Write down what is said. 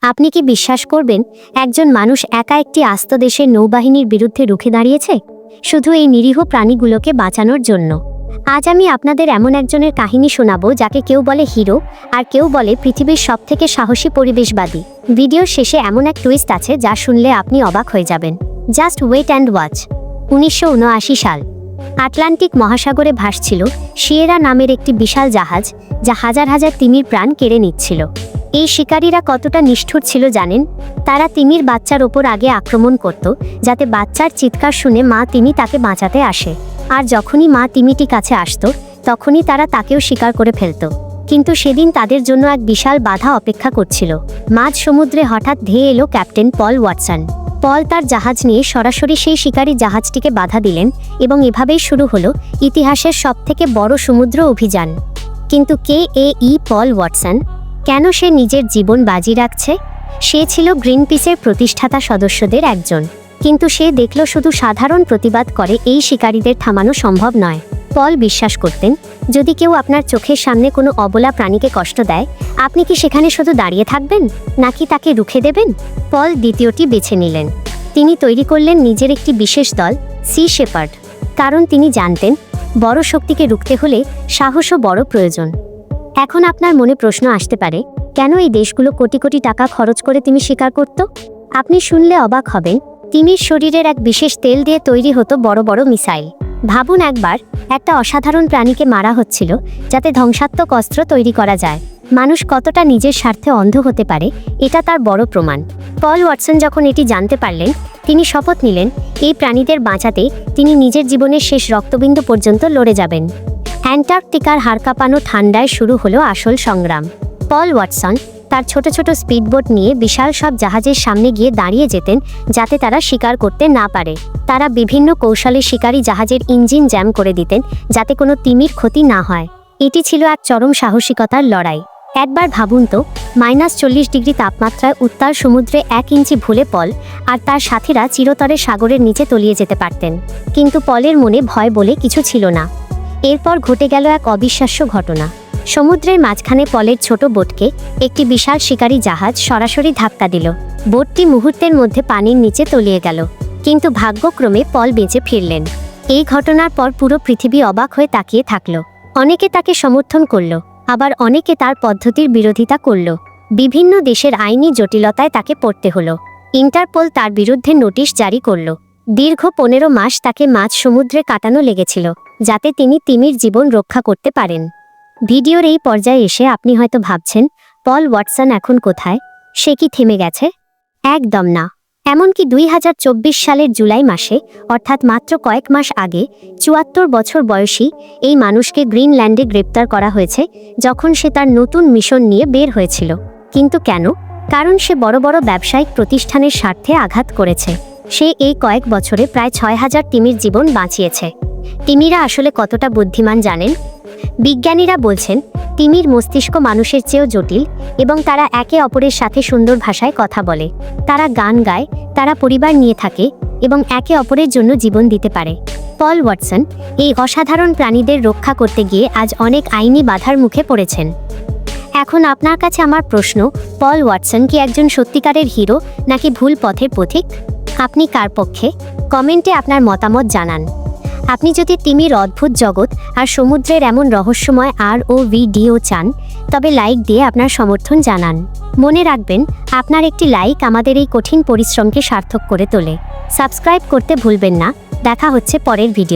আপনি কি বিশ্বাস করবেন একজন মানুষ একা একটি আস্ত দেশের নৌবাহিনীর বিরুদ্ধে রুখে দাঁড়িয়েছে শুধু এই নিরীহ প্রাণীগুলোকে বাঁচানোর জন্য? আজ আমি আপনাদের এমন একজনের কাহিনী শোনাবো যাকে কেউ বলে হিরো আর কেউ বলে পৃথিবীর সবথেকে সাহসী পরিবেশবাদী। ভিডিওর শেষে এমন এক টুইস্ট আছে যা শুনলে আপনি অবাক হয়ে যাবেন। Just wait and watch. 1979 সাল আটলান্টিক মহাসাগরে ভাসছিল সিয়েরা নামের একটি বিশাল জাহাজ, যা হাজার হাজার তিমির প্রাণ কেড়ে নিচ্ছিল। এই শিকারীরা কতটা নিষ্ঠুর ছিল জানেন? তারা তিমির বাচ্চার ওপর আগে আক্রমণ করত, যাতে বাচ্চার চিৎকার শুনে মা তিমি তাকে বাঁচাতে আসে। আর যখনই মা তিমিটি কাছে আসতো, তখনই তারা তাকেও শিকার করে ফেলত। কিন্তু সেদিন তাদের জন্য এক বিশাল বাধা অপেক্ষা করছিল। মাঝ সমুদ্রে হঠাৎ ধেয়ে এলো ক্যাপ্টেন পল ওয়াটসন। পল তার জাহাজ নিয়ে সরাসরি সেই শিকারী জাহাজটিকে বাধা দিলেন এবং এভাবেই শুরু হলো ইতিহাসের সবথেকে বড় সমুদ্র অভিযান। কিন্তু কে এই পল ওয়াটসন? কেন সে নিজের জীবন বাজি রাখছে? সে ছিল গ্রিনপিসের প্রতিষ্ঠাতা সদস্যদের একজন, কিন্তু সে দেখল শুধু সাধারণ প্রতিবাদ করে এই শিকারীদের থামানো সম্ভব নয়। পল বিশ্বাস করতেন, যদি কেউ আপনার চোখের সামনে কোনো অবলা প্রাণীকে কষ্ট দেয়, আপনি কি সেখানে শুধু দাঁড়িয়ে থাকবেন নাকি তাকে রুখে দেবেন? পল দ্বিতীয়টি বেছে নিলেন। তিনি তৈরি করলেন নিজের একটি বিশেষ দল, সি শেপার্ড। কারণ তিনি জানতেন বড় শক্তিকে রুখতে হলে সাহসও বড় প্রয়োজন। এখন আপনার মনে প্রশ্ন আসতে পারে, কেন এই দেশগুলো কোটি কোটি টাকা খরচ করে তিমি শিকার করত? আপনি শুনলে অবাক হবেন। তিমির শরীরের এক বিশেষ তেল দিয়ে তৈরি হতো বড় বড় মিসাইল। ভাবুন, একবার একটা অসাধারণ প্রাণীকে মারা হচ্ছিল যাতে ধ্বংসাত্মক অস্ত্র তৈরি করা যায়। মানুষ কতটা নিজের স্বার্থে অন্ধ হতে পারে, এটা তার বড় প্রমাণ। পল ওয়াটসন যখন এটি জানতে পারলেন, তিনি শপথ নিলেন এই প্রাণীদের বাঁচাতে তিনি নিজের জীবনের শেষ রক্তবিন্দু পর্যন্ত লড়ে যাবেন। অ্যান্টার্কটিকার হাড়কাঁপানো ঠান্ডায় শুরু হলো আসল সংগ্রাম। পল ওয়াটসন তার ছোট ছোট স্পিডবোট নিয়ে বিশাল সব জাহাজের সামনে গিয়ে দাঁড়িয়ে যেতেন, যাতে তারা শিকার করতে না পারে। তারা বিভিন্ন কৌশলে শিকারী জাহাজের ইঞ্জিন জ্যাম করে দিতেন, যাতে কোনো তিমির ক্ষতি না হয়। এটি ছিল এক চরম সাহসিকতার লড়াই। একবার ভাবুন তো, -40 ডিগ্রি তাপমাত্রায় উত্তাল সমুদ্রে 1 ইঞ্চি ভুলে পল আর তার সাথীরা চিরতরে সাগরের নিচে তলিয়ে যেতে পারতেন। কিন্তু পলের মনে ভয় বলে কিছু ছিল না। এরপর ঘটে গেল এক অবিশ্বাস্য ঘটনা। সমুদ্রের মাঝখানে পলের ছোট বোটকে একটি বিশাল শিকারী জাহাজ সরাসরি ধাক্কা দিল। বোটটি মুহূর্তের মধ্যে পানির নিচে তলিয়ে গেল, কিন্তু ভাগ্যক্রমে পল বেঁচে ফিরলেন। এই ঘটনার পর পুরো পৃথিবী অবাক হয়ে তাকিয়ে থাকল। অনেকে তাকে সমর্থন করল, আবার অনেকে তার পদ্ধতির বিরোধিতা করল। বিভিন্ন দেশের আইনি জটিলতায় তাকে পড়তে হলো। ইন্টারপোল তার বিরুদ্ধে নোটিশ জারি করল। দীর্ঘ 15 মাস তাকে মাঝ সমুদ্রে কাটানো লেগেছিল, যাতে তিনি তিমির জীবন রক্ষা করতে পারেন। ভিডিওর এই পর্যায়ে এসে আপনি হয়তো ভাবছেন, পল ওয়াটসন এখন কোথায়? সে কি থেমে গেছে? একদম না। এমনকি 2024 সালের জুলাই মাসে, অর্থাৎ মাত্র কয়েক মাস আগে, 74 বছর বয়সী এই মানুষকে গ্রিনল্যান্ডে গ্রেপ্তার করা হয়েছে, যখন সে তার নতুন মিশন নিয়ে বের হয়েছিল। কিন্তু কেন? কারণ সে বড় বড় ব্যবসায়িক প্রতিষ্ঠানের স্বার্থে আঘাত করেছে। সে এই কয়েক বছরে প্রায় 6000 তিমির জীবন বাঁচিয়েছে। তিমিরা আসলে কতটা বুদ্ধিমান জানেন? বিজ্ঞানীরা বলছেন, তিমির মস্তিষ্ক মানুষের চেয়েও জটিল এবং তারা একে অপরের সাথে সুন্দর ভাষায় কথা বলে। তারা গান গায়, তারা পরিবার নিয়ে থাকে এবং একে অপরের জন্য জীবন দিতে পারে। পল ওয়াটসন এই অসাধারণ প্রাণীদের রক্ষা করতে গিয়ে আজ অনেক আইনি বাধার মুখে পড়েছেন। এখন আপনার কাছে আমার প্রশ্ন, পল ওয়াটসন কি একজন সত্যিকারের হিরো নাকি ভুল পথের পথিক? আপনি কার পক্ষে? কমেন্টে আপনার মতামত জানান। আপনি যদি তিমির অদ্ভুত জগৎ আর সমুদ্রের এমন রহস্যময় ভিডিও চান, তবে লাইক দিয়ে আপনার সমর্থন জানান। মনে রাখবেন, আপনার একটি লাইক আমাদের এই কঠিন পরিশ্রমকে সার্থক করে তোলে। সাবস্ক্রাইব করতে ভুলবেন না। দেখা হচ্ছে পরের ভিডিও।